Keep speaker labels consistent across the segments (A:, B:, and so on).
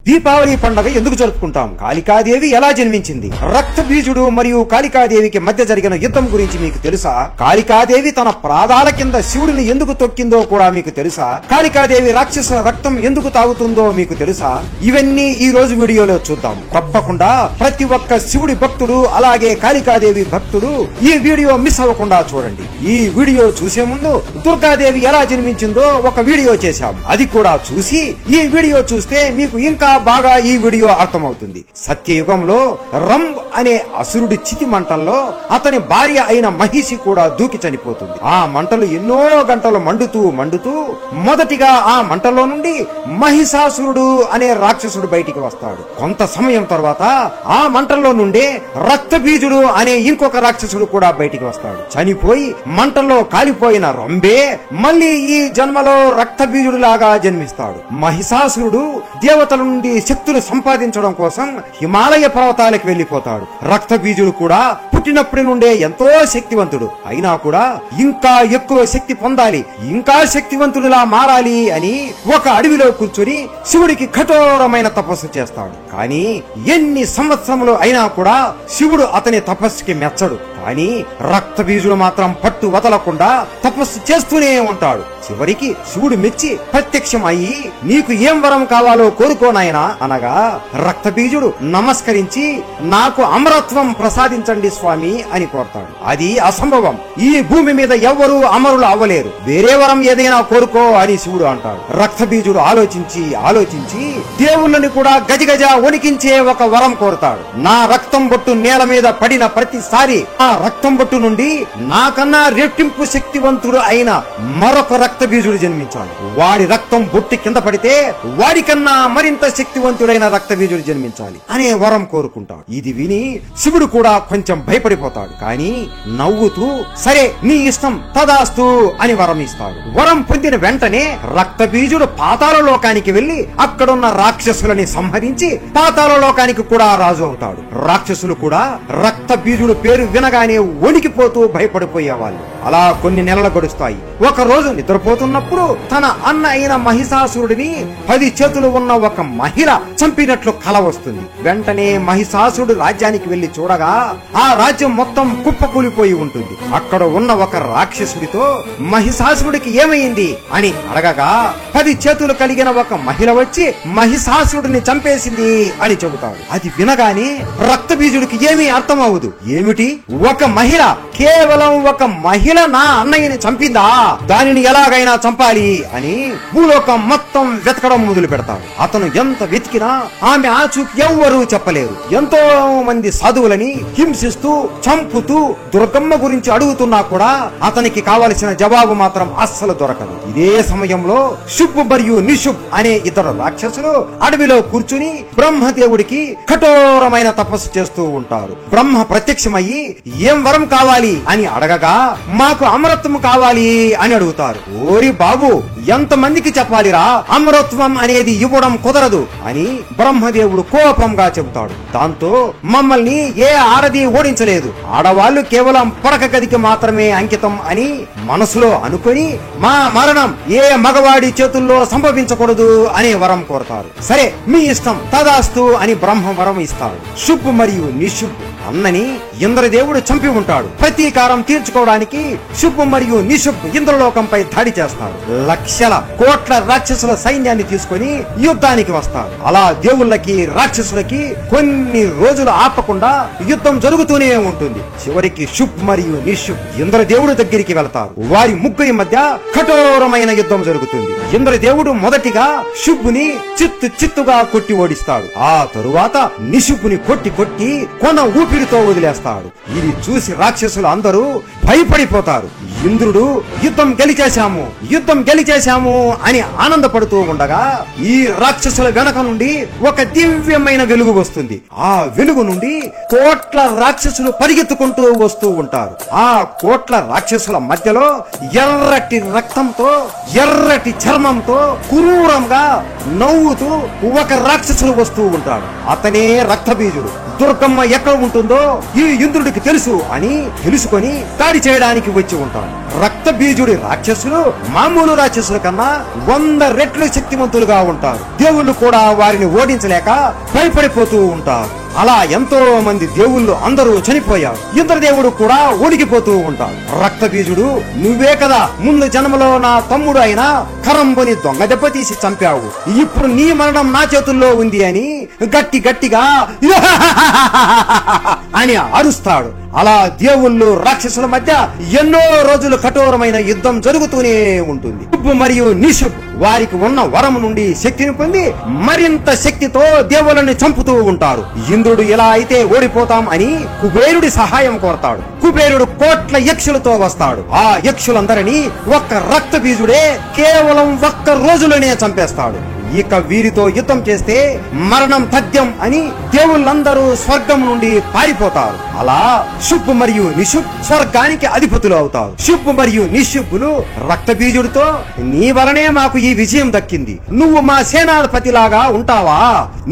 A: దీపావళి పండుగ ఎందుకు జరుపుకుంటాం? కాళికాదేవి ఎలా జన్మించింది? రక్త బీజుడు మరియు కాళికాదేవికి మధ్య జరిగిన యుద్ధం గురించి మీకు తెలుసా? కాళికాదేవి తన ప్రాదాల కింద శివుడిని ఎందుకు తొక్కిందో కూడా మీకు తెలుసా? కాళికాదేవి రాక్షస రక్తం ఎందుకు తాగుతుందో మీకు తెలుసా? ఇవన్నీ ఈ రోజు వీడియోలో చూద్దాం. తప్పకుండా ప్రతి ఒక్క శివుడి భక్తుడు అలాగే కాళికాదేవి భక్తుడు ఈ వీడియో మిస్ అవ్వకుండా చూడండి. ఈ వీడియో చూసే ముందు దుర్గాదేవి ఎలా జన్మించిందో ఒక వీడియో చేశాం. అది కూడా చూసి ఈ వీడియో చూస్తే మీకు ఇంకా బాగా ఈ వీడియో అర్థమవుతుంది. సత్యయుగంలో రంబ్ అనే అసురుడి చితి మంటల్లో అతని భార్య అయిన మహిషి కూడా దూకి చనిపోతుంది. ఆ మంటలు ఎన్నో గంటలు మండుతూ మొదటిగా ఆ మంటల్లో నుండి మహిషాసురుడు అనే రాక్షసుడు బయటికి వస్తాడు. కొంత సమయం తర్వాత ఆ మంటల్లో నుండి రక్తబీజుడు అనే ఇంకొక రాక్షసుడు కూడా బయటికి వస్తాడు. చనిపోయి మంటల్లో కాలిపోయిన రంబే మళ్ళీ ఈ జన్మలో రక్తబీజుడు లాగా జన్మిస్తాడు. మహిషాసురుడు దేవతల నుండి శక్తులు సంపాదించడం కోసం హిమాలయ పర్వతాలకు వెళ్లిపోతాడు. రక్తబీజుడు కూడా పుట్టినప్పటి నుండే ఎంతో శక్తివంతుడు. అయినా కూడా ఇంకా ఎక్కువ శక్తి పొందాలి, ఇంకా శక్తివంతుడిలా మారాలి అని ఒక అడవిలో కూర్చొని శివుడికి కఠోరమైన తపస్సు చేస్తాడు. కానీ ఎన్ని సంవత్సరములు అయినా కూడా శివుడు అతని తపస్సుకి మెచ్చడు. కానీ రక్తబీజుడు మాత్రం పట్టు వదలకుండా తపస్సు చేస్తూనే ఉంటాడు. చివరికి శివుడు మెచ్చి ప్రత్యక్షం అయ్యి నీకు ఏం వరం కావాలో కోరుకోనాయనా అనగా రక్తబీజుడు నమస్కరించి నాకు అమరత్వం ప్రసాదించండి స్వామి అని కోరతాడు. అది అసంభవం, ఈ భూమి మీద ఎవ్వరూ అమరులు అవ్వలేరు, వేరే వరం ఏదైనా కోరుకో అని శివుడు అంటాడు. రక్తబీజుడు ఆలోచించి దేవుళ్ళని కూడా గజగజ వణికించే ఒక వరం కోరతాడు. నా రక్తం బొట్టు నేల మీద పడిన ప్రతిసారి ఆ రక్తం బొట్టు నుండి నాకన్నా రెట్టింపు శక్తివంతుడు అయిన మరొక రక్తబీజుడు జన్మించాలి. వాడి రక్తం బొట్టి కింద పడితే వాడికన్నా మరింత శక్తివంతుడైన రక్తబీజుడు జన్మించాలి అనే వరం కోరుకుంటాడు. ఇది విని శివుడు కూడా కొంచెం భయపడిపోతాడు. కానీ నవ్వుతూ సరే నీ ఇష్టం తదాస్తు అని వరం ఇస్తాడు. వరం పొందిన వెంటనే రక్తబీజుడు పాతాళ లోకానికి వెళ్లి అక్కడున్న రాక్షసులని సంహరించి పాతాళ లోకానికి కూడా రాజు అవుతాడు. రాక్షసులు కూడా రక్తబీజుడు పేరు వినగానే వణికిపోతూ భయపడిపోయేవాళ్ళు. అలా కొన్ని నెలలు గడుస్తాయి. ఒక రోజు నిద్రపోతున్నప్పుడు తన అన్న అయిన మహిషాసురుడిని 10 చేతులు ఉన్న ఒక మహిళ చంపినట్లు కల వస్తుంది. వెంటనే మహిషాసురుడు రాజ్యానికి వెళ్లి చూడగా ఆ రాజ్యం మొత్తం కుప్పకూలిపోయి ఉంటుంది. అక్కడ ఉన్న ఒక రాక్షసుడితో మహిషాసురుడికి ఏమైంది అని అడగగా 10 చేతులు కలిగిన ఒక మహిళ వచ్చి మహిషాసురుడిని చంపేసింది అని చెబుతాడు. అది వినగానే రక్తబీజుడికి ఏమీ అర్థం అవ్వదు. ఏమిటి, ఒక మహిళ, కేవలం ఒక మహిళ నా అన్నయ్యని చంపిందా, దానిని ఎలాగైనా చంపాలి అని భూలోకం మొత్తం వెతకడం మొదలు పెడతాడు. అతను ఎంత వెతికినా ఆమె ఆచూకీ ఎవ్వరూ చెప్పలేరు. ఎంతో మంది సాధువులని హింసిస్తూ చంపుతూ దుర్గమ్మ గురించి అడుగుతున్నా కూడా అతనికి కావలసిన జవాబు మాత్రం అస్సలు దొరకదు. ఇదే సమయంలో శుభ్ మరియు నిశుభ్ అనే ఇద్దరు రాక్షసులు అడవిలో కూర్చుని బ్రహ్మదేవుడికి కఠోరమైన తపస్సు చేస్తూ ఉంటారు. బ్రహ్మ ప్రత్యక్షమయ్యి ఏం వరం కావాలి అని అడగగా మాకు అమరత్వం కావాలి అని అడుగుతారు. ఓరి బాబు, ఎంత మందికి చెప్పాలిరా, అమరత్వం అనేది ఇవ్వడం కుదరదు అని బ్రహ్మదేవుడు కోపంగా చెబుతాడు. దాంతో మమ్మల్ని ఏ ఆడది ఓడించలేదు, ఆడవాళ్లు కేవలం పడక గదికి మాత్రమే అంకితం అని మనసులో అనుకుని మా మరణం ఏ మగవాడి చేతుల్లో సంభవించకూడదు అనే వరం కోరతారు. సరే మీ ఇష్టం తదాస్తు అని బ్రహ్మ వరం ఇస్తాడు. శుభ్ మరియు నిశుభ్ అన్నని ఇంద్రదేవుడు చంపి ఉంటాడు. ప్రతీకారం తీర్చుకోవడానికి శుభ్ మరియు నిశుభ్ ఇంద్రలోకంపై దాడి చేస్తారు. లక్షల కోట్ల రాక్షసుల సైన్యాన్ని తీసుకుని యుద్ధానికి వస్తారు. అలా దేవుళ్ళకి రాక్షసులకి కొన్ని రోజులు ఆపకుండా యుద్ధం జరుగుతూనే ఉంటుంది. చివరికి శుభ్ మరియు నిశుభ్ ఇంద్రదేవుడు దగ్గరికి వెళతారు. వారి ముగ్గురి మధ్య కఠోరమైన యుద్ధం జరుగుతుంది. ఇంద్రదేవుడు మొదటిగా శుభ్ని చిత్తుగా కొట్టి ఓడిస్తాడు. ఆ తరువాత నిశుభ్ని కొట్టి కొన ఊపిరితో వదిలేస్తాడు. ఇది చూసి రాక్షసులు అందరూ భయపడిపోతారు. ఇంద్రుడు యుద్ధం గెలిచేశాము అని ఆనందపడుతూ ఉండగా ఈ రాక్షసుల వెనక నుండి ఒక దివ్యమైన వెలుగు వస్తుంది. ఆ వెలుగు నుండి కోట్ల రాక్షసులు పరిగెత్తుకుంటూ వస్తూ ఉంటారు. ఆ కోట్ల రాక్షసుల మధ్యలో ఎర్రటి రక్తంతో ఎర్రటి చర్మంతో క్రూరంగా నవ్వుతూ ఒక రాక్షసుడు వస్తూ ఉంటాడు. అతనే రక్తబీజుడు. దుర్గమ్మ ఎక్కడ ఉంటుందో జరుగుతుందో ఈ ఇంద్రుడికి తెలుసు అని తెలుసుకొని దాడి చేయడానికి వచ్చి ఉంటాడు. రక్త బీజుడి రాక్షసులు మామూలు రాక్షసుల కన్నా 100 రెట్లు శక్తివంతులుగా ఉంటారు. దేవుళ్ళు కూడా వారిని ఓడించలేక భయపడిపోతూ ఉంటారు. అలా ఎంతో మంది దేవుళ్ళు అందరూ చనిపోయారు. ఇంద్రదేవుడు కూడా ఓడికిపోతూ ఉంటాడు. రక్త బీజుడు, నువ్వే కదా ముందు జన్మలో నా తమ్ముడు అయిన కరంబుని దొంగ దెబ్బ తీసి చంపావు, ఇప్పుడు నీ మరణం నా చేతుల్లో ఉంది అని గట్టిగా అని అరుస్తాడు. అలా దేవుళ్ళు రాక్షసుల మధ్య ఎన్నో రోజులు కఠోరమైన యుద్ధం జరుగుతూనే ఉంటుంది. శుభ్ మరియు నిశుభ్ వారికి ఉన్న వరం నుండి శక్తిని పొంది మరింత శక్తితో దేవుళ్ళని చంపుతూ ఉంటారు. ఇంద్రుడు ఎలా అయితే ఓడిపోతాం అని కుబేరుడి సహాయం కోరతాడు. కుబేరుడు కోట్ల యక్షులతో వస్తాడు. ఆ యక్షులందరినీ ఒక్క రక్త బీజుడే కేవలం ఒక్క రోజులోనే చంపేస్తాడు. ఇక వీరితో యుద్ధం చేస్తే మరణం తథ్యం అని దేవుళ్ళందరూ స్వర్గం నుండి పారిపోతారు. అలా శుభ్ మరియు నిశుభ్ స్వర్గానికి అధిపతులు అవుతారు. శుభ్ మరియు నిశుభులు రక్త బీజుడితో, నీ వలనే మాకు ఈ విజయం దక్కింది, నువ్వు మా సేనాధిపతిలాగా ఉంటావా,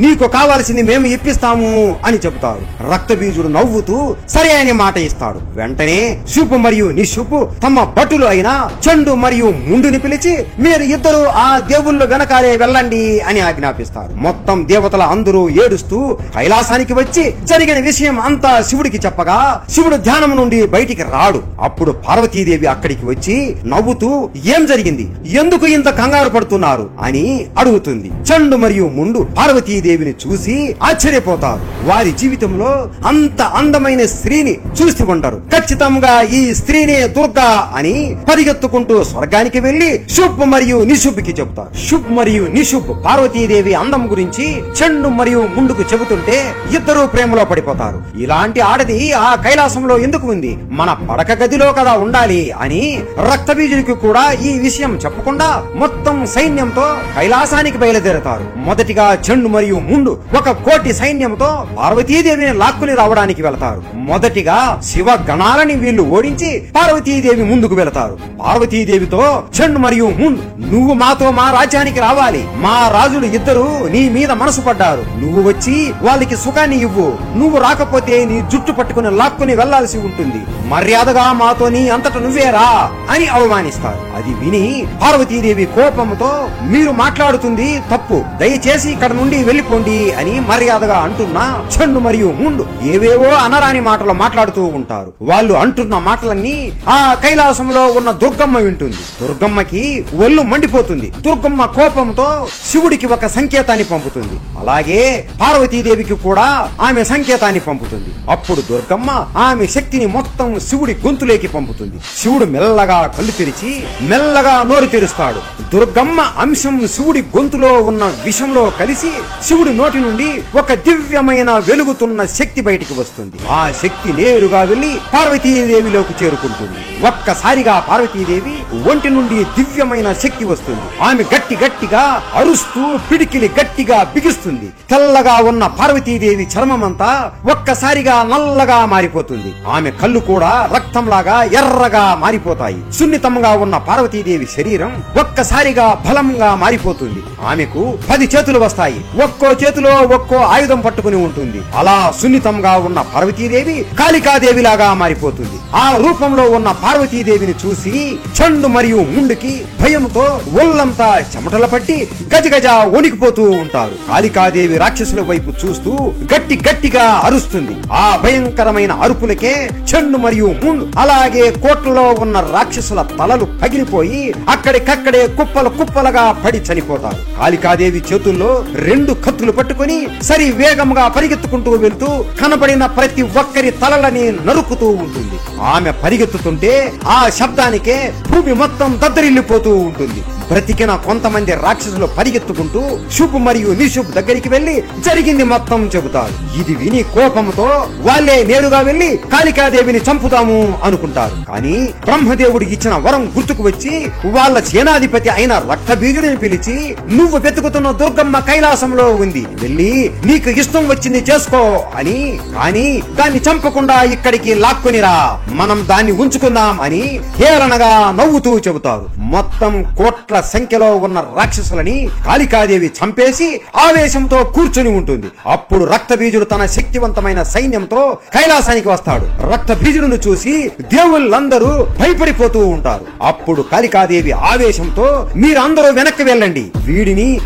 A: నీకు కావాల్సింది మేము ఇప్పిస్తాము అని చెబుతారు. రక్త బీజుడు నవ్వుతూ సరే అని మాట ఇస్తాడు. వెంటనే శుభ్ మరియు నిశుభ్ తమ భటులు అయిన చండు మరియు ముండుని పిలిచి, మీరు ఇద్దరు ఆ దేవుళ్ళు వెనకాలే వెళ్ళండి అని ఆజ్ఞాపిస్తారు. మొత్తం దేవతల అందరూ ఏడుస్తూ కైలాసానికి వచ్చి జరిగిన విషయం అంతా శివుడికి చెప్పగా శివుడు ధ్యానం నుండి బయటికి రాడు. అప్పుడు పార్వతీదేవి అక్కడికి వచ్చి నవ్వుతూ, ఏం జరిగింది, ఎందుకు ఇంత కంగారు పడుతున్నారు అని అడుగుతుంది. చండు మరియు ముండు పార్వతీదేవిని చూసి ఆశ్చర్యపోతారు. వారి జీవితంలో అంత అందమైన స్త్రీని చూసి ఉంటారు. ఖచ్చితంగా ఈ స్త్రీనే దుర్గా అని పరిగెత్తుకుంటూ స్వర్గానికి వెళ్లి శుభ్ మరియు నిశుభ్కి చెబుతారు. శుభ్ మరియు నిశుభ్ పార్వతీదేవి అందం గురించి చండు మరియు ముందుకు చెబుతుంటే ఇద్దరూ ప్రేమలో పడిపోతారు. ఇలాంటి ఆడది ఆ కైలాసంలో ఎందుకు ఉంది, మన పడక గదిలో కదా ఉండాలి అని రక్తబీజుడికి కూడా ఈ విషయం చెప్పకుండా మొత్తం సైన్యంతో కైలాసానికి బయలుదేరతారు. మొదటిగా చండు మరియు ముండు 1 కోటి సైన్యంతో పార్వతీదేవిని లాక్కుని రావడానికి వెళతారు. మొదటిగా శివ గణాలని వీళ్ళు ఓడించి పార్వతీదేవి ముందుకు వెళతారు. పార్వతీదేవితో చండు మరియు ముండు, నువ్వు మాతో మా రాజ్యానికి రావాలి, మా రాజులు ఇద్దరు నీ మీద మనసు పడ్డారు, నువ్వు వచ్చి వాళ్ళకి సుఖాన్ని ఇవ్వు, నువ్వు రాకపోతే నీ జుట్టు పట్టుకుని లాక్కుని వెళ్లాల్సి ఉంటుంది, మర్యాదగా మాతో నీ అంతట నువ్వేరా అని అవమానిస్తారు. అది విని పార్వతీదేవి కోపంతో, మీరు మాట్లాడుతుంది తప్పు, దయచేసి ఇక్కడ నుండి వెళ్లిపోండి అని మర్యాదగా అంటున్నా చండు మరియు ముండు ఏవేవో అనరాని మాటలు మాట్లాడుతూ ఉంటారు. వాళ్ళు అంటున్న మాటలన్నీ ఆ కైలాసంలో ఉన్న దుర్గమ్మ వింటుంది. దుర్గమ్మకి ఒళ్ళు మండిపోతుంది. దుర్గమ్మ కోపంతో శివుడికి ఒక సంకేతాన్ని పంపుతుంది. అలాగే పార్వతీదేవికి కూడా ఆమె సంకేతాన్ని పంపుతుంది. అప్పుడు దుర్గమ్మ ఆమె శక్తిని మొత్తం శివుడి గొంతులోకి పంపుతుంది. శివుడు మెల్లగా కళ్ళు తెరిచి మెల్లగా నోరు తెరుస్తాడు. దుర్గమ్మ అంశం శివుడి గొంతులో ఉన్న విషంలో కలిసి శివుడి నోటి నుండి ఒక దివ్యమైన వెలుగుతున్న శక్తి బయటికి వస్తుంది. ఆ శక్తి నేరుగా వెళ్లి పార్వతీదేవిలోకి చేరుకుంటుంది. ఒక్కసారిగా పార్వతీదేవి ఒంటి నుండి దివ్యమైన శక్తి వస్తుంది. ఆమె గట్టిగా అరుస్తూ పిడికిలి గట్టిగా బిగిస్తుంది. తెల్లగా ఉన్న పార్వతీదేవి చర్మమంతా ఒక్కసారిగా నల్లగా మారిపోతుంది. ఆమె కళ్ళు కూడా రక్తంలాగా ఎర్రగా మారిపోతాయి. సున్నితంగా ఉన్న పార్వతీదేవి శరీరం ఒక్కసారిగా బలంగా మారిపోతుంది. ఆమెకు 10 చేతులు వస్తాయి. ఒక్కో చేతిలో ఒక్కో ఆయుధం పట్టుకుని ఉంటుంది. అలా సున్నితంగా ఉన్న పార్వతీదేవి కాళికాదేవిలాగా మారిపోతుంది. ఆ రూపంలో ఉన్న పార్వతీదేవిని చూసి చండు మరియు ముండుకి భయంతో ఒళ్ళంతా చెమటల పట్టి గజగజ వణికిపోతూ ఉంటారు. కాళికాదేవి రాక్షసుల వైపు చూస్తూ గట్టిగా అరుస్తుంది. ఆ భయంకరమైన అరుపులకే చండు మరియు ముండు అలాగే కోట్లలో ఉన్న రాక్షసుల తలలు పగిలిపోయి అక్కడికక్కడే కుప్పలుగా పడి చనిపోతారు. కాళికాదేవి చేతుల్లో 2 కత్తులు పట్టుకుని సరి వేగంగా పరిగెత్తుకుంటూ వెళ్తూ కనబడిన ప్రతి ఒక్కరి తలలని నరుకుతూ ఉంటుంది. ఆమె పరిగెత్తుతుంటే ఆ శబ్దానికే భూమి మొత్తం దద్దరిల్లిపోతూ ఉంటుంది. బ్రతికిన కొంతమంది రాక్షసులు పరిగెత్తుకుంటూ శుభ్ మరియు నిశుభ్ దగ్గరికి వెళ్లి జరిగింది మొత్తం చెబుతారు. ఇది విని కోపంతో వాళ్ళే నేరుగా వెళ్లి కాళికాదేవిని చంపుతాము అనుకుంటారు. కానీ బ్రహ్మదేవుడికి ఇచ్చిన వరం గుర్తుకు వచ్చి వాళ్ళ సేనాధిపతి అయిన రక్తబీజుడిని పిలిచి, నువ్వు వెతుకుతున్న దుర్గమ్మ కైలాసంలో ఉంది, వెళ్ళి నీకు ఇష్టం వచ్చింది చేసుకో అని, కానీ దాన్ని చంపకుండా ఇక్కడికి లాక్కునిరా, మనం దాన్ని ఉంచుకుందాం అని హేళనగా నవ్వుతూ చెబుతారు. మొత్తం కోట్ల కోట్ల సంఖ్యలో ఉన్న రాక్షసులని కాళికాదేవి చంపేసి ఆవేశంతో కూర్చుని ఉంటుంది. అప్పుడు రక్తబీజుడు తన శక్తివంతమైన సైన్యంతో కైలాసానికి వస్తాడు. రక్తబీజుడును చూసి దేవుళ్ళందరూ భయపడిపోతూ ఉంటారు. అప్పుడు కాళికాదేవి ఆవేశంతో మీరందరూ వెనక్కి వెళ్ళండి,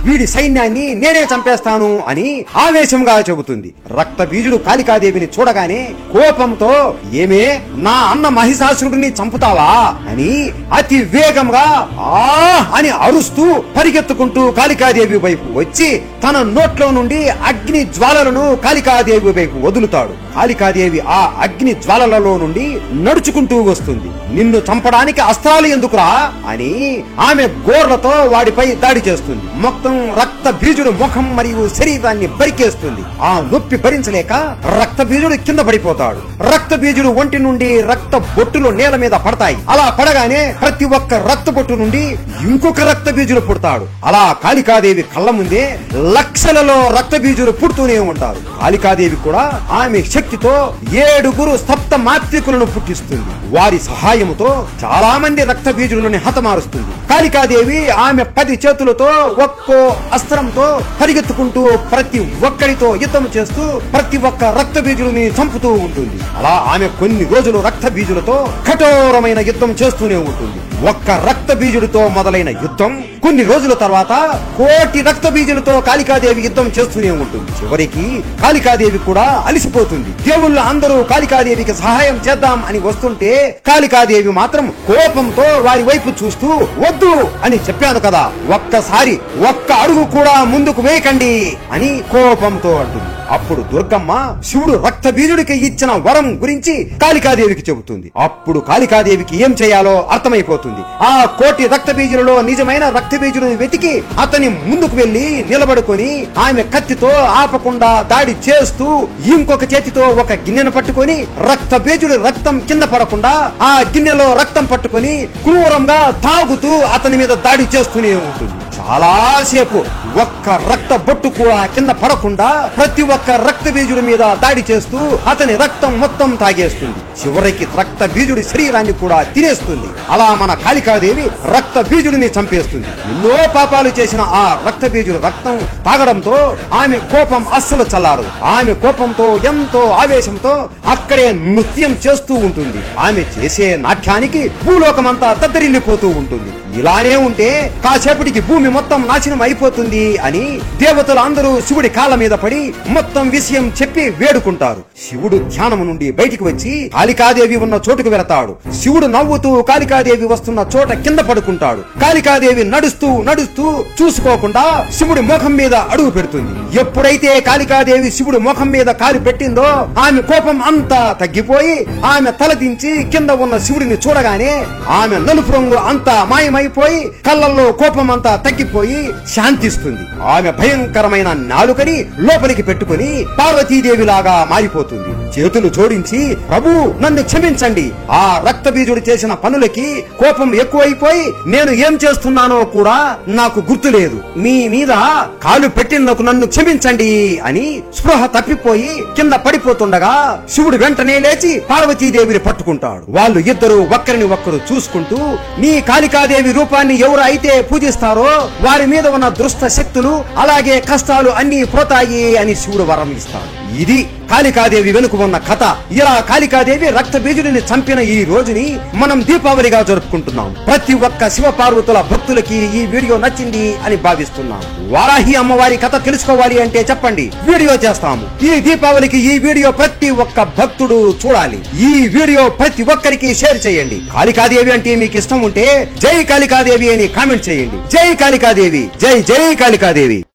A: వీడి సైన్యాన్ని నేనే చంపేస్తాను అని ఆవేశంగా చెబుతుంది. రక్తబీజుడు కాళికాదేవిని చూడగానే కోపంతో ఏమే నా అన్న మహిషాసురుడిని చంపుతావా అని అతి వేగంగా అని అరుస్తూ పరిగెత్తుకుంటూ కాళికాదేవి వైపు వచ్చి తన నోట్లో నుండి అగ్ని జ్వాలలను కాళికాదేవి వైపు వదులుతాడు. కాళికాదేవి ఆ అగ్ని జ్వాలలలో నుండి నడుచుకుంటూ వస్తుంది. నిన్ను చంపడానికి అస్త్రాలు ఎందుకురా అని ఆమె గోర్లతో వాడిపై దాడి చేస్తుంది. మొత్తం రక్త బీజుడు ముఖం మరియు శరీరాన్ని బరికేస్తుంది. ఆ నొప్పి భరించలేక రక్త బీజుడు కింద పడిపోతాడు. రక్త బీజుడు ఒంటి నుండి రక్త బొట్టులు నేల మీద పడతాయి. అలా పడగానే ప్రతి ఒక్క రక్త బొట్టు నుండి ఇంకొక రక్త బీజుడు పుడతాడు. అలా కాళికాదేవి కళ్ళ ముందే లక్షలలో రక్త బీజుడు పుడుతూనే ఉంటారు. కాళికాదేవి కూడా ఆమె శక్తితో 7 సప్త మాత్రికులను పుట్టిస్తుంది. వారి సహాయముతో చాలా మంది రక్త బీజులను హతమారుస్తుంది. కాళికాదేవి ఆమె 10 చేతులతో ఒక్కో అస్త్రంతో పరిగెత్తుకుంటూ ప్రతి ఒక్కరితో యుద్ధం చేస్తూ ప్రతి ఒక్క రక్త బీజులని చంపుతూ ఉంటుంది. అలా ఆమె కొన్ని రోజులు రక్త బీజులతో కఠోరమైన యుద్ధం చేస్తూనే ఉంటుంది. ఒక్క రక్త బీజుడితో మొదలైన యుద్ధం కొన్ని రోజుల తర్వాత 1,000,000 రక్త బీజులతో కాళికాదేవి యుద్ధం చేస్తూనే ఉంటుంది. చివరికి కాళికాదేవి కూడా అలిసిపోతుంది. దేవుళ్ళు అందరూ కాళికాదేవికి సహాయం చేద్దాం అని వస్తుంటే కాళికాదేవి మాత్రం కోపంతో వారి వైపు చూస్తూ వద్దు అని చెప్పాను కదా, ఒక్కసారి ఒక్క అడుగు కూడా ముందుకు వేయకండి అని కోపంతో అంటుంది. అప్పుడు దుర్గమ్మ శివుడు రక్త బీజుడికి ఇచ్చిన వరం గురించి కాళికాదేవికి చెబుతుంది. అప్పుడు కాళికాదేవికి ఏం చేయాలో అర్థమైపోతుంది. ఆ 1,000,000 రక్త బీజులలో నిజమైన రక్త బీజుడిని వెతికి అతని ముందుకు వెళ్లి నిలబడుకొని ఆమె కత్తితో ఆపకుండా దాడి చేస్తూ ఇంకొక చేతితో ఒక గిన్నెను పట్టుకొని రక్త బీజుడి రక్తం కింద పడకుండా ఆ గిన్నెలో రక్తం పట్టుకొని క్రూరంగా తాగుతూ అతని మీద దాడి చేస్తూనే ఉంటుంది. చాలాసేపు ఒక్క రక్త బొట్టు కూడా కింద పడకుండా ప్రతి ఒక్క రక్త బీజుడి మీద దాడి చేస్తూ అతని రక్తం మొత్తం తాగేస్తుంది. చివరికి రక్త బీజుడి శరీరాన్ని కూడా తినేస్తుంది. అలా మన కాళికాదేవి రక్త బీజుడిని చంపేస్తుంది. ఎన్నో పాపాలు చేసిన ఆ రక్త బీజుడు రక్తం తాగడంతో ఆమె కోపం అస్సలు చల్లారు. ఆమె కోపంతో ఎంతో ఆవేశంతో అక్కడే నృత్యం చేస్తూ ఉంటుంది. ఆమె చేసే నాట్యానికి భూలోకమంతా దద్దరిల్లిపోతూ ఉంటుంది. ఇలానే ఉంటే కాసేపటికి భూమి మొత్తం నాశనం అయిపోతుంది అని దేవతలు అందరూ శివుడి కాళ్ళ మీద పడి మొత్తం విషయం చెప్పి వేడుకుంటారు. శివుడు ధ్యానం నుండి బయటికి వచ్చి కాళికాదేవి ఉన్న చోటుకు వెళతాడు. శివుడు నవ్వుతూ కాళికాదేవి వస్తున్న చోట కింద పడుకుంటాడు. కాళికాదేవి నడుస్తూ నడుస్తూ చూసుకోకుండా శివుడి ముఖం మీద అడుగు పెడుతుంది. ఎప్పుడైతే కాళికాదేవి శివుడి ముఖం మీద కాలు పెట్టిందో ఆమె కోపం అంతా తగ్గిపోయి ఆమె తల దించి కింద ఉన్న శివుడిని చూడగానే ఆమె నలుపు రంగు అంతా మాయమైపోయి కళ్ళల్లో కోపం అంతా తగ్గిపోయి శాంతిస్తుంది. ఆమె భయంకరమైన నాలుకని లోపలికి పెట్టుకుని పార్వతీదేవి లాగా మారిపోతుంది. చేతులు జోడించి ప్రభు నన్ను క్షమించండి, ఆ రక్త బీజుడు చేసిన పనులకి కోపం ఎక్కువైపోయి నేను ఏం చేస్తున్నానో కూడా నాకు గుర్తులేదు, మీ మీద కాలు పెట్టినందుకు నన్ను క్షమించండి అని స్పృహ తప్పిపోయి కింద పడిపోతుండగా శివుడు వెంటనే లేచి పార్వతీదేవిని పట్టుకుంటాడు. వాళ్ళు ఇద్దరు ఒక్కరిని ఒక్కరు చూసుకుంటూ నీ కాళికాదేవి రూపాన్ని ఎవరు అయితే పూజిస్తారో వారి మీద ఉన్న దుష్ట శక్తులు అలాగే కష్టాలు అన్ని పోతాయి అని శివుడు వరం ఇస్తాడు. ఇది కాళికాదేవి వెనుక ఉన్న కథ. ఇలా కాళికాదేవి రక్త బీజుడిని చంపిన ఈ రోజుని మనం దీపావళిగా జరుపుకుంటున్నాం. ప్రతి ఒక్క శివ పార్వతుల భక్తులకి ఈ వీడియో నచ్చింది అని భావిస్తున్నాం. వారాహి అమ్మవారి కథ తెలుసుకోవాలి అంటే చెప్పండి, వీడియో చేస్తాము. ఈ దీపావళికి ఈ వీడియో ప్రతి ఒక్క భక్తుడు చూడాలి. ఈ వీడియో ప్రతి ఒక్కరికి షేర్ చేయండి. కాళికాదేవి అంటే మీకు ఇష్టం ఉంటే జై కాళికాదేవి అని కామెంట్ చేయండి. జై కాళికాదేవి, జై జై కాళికాదేవి.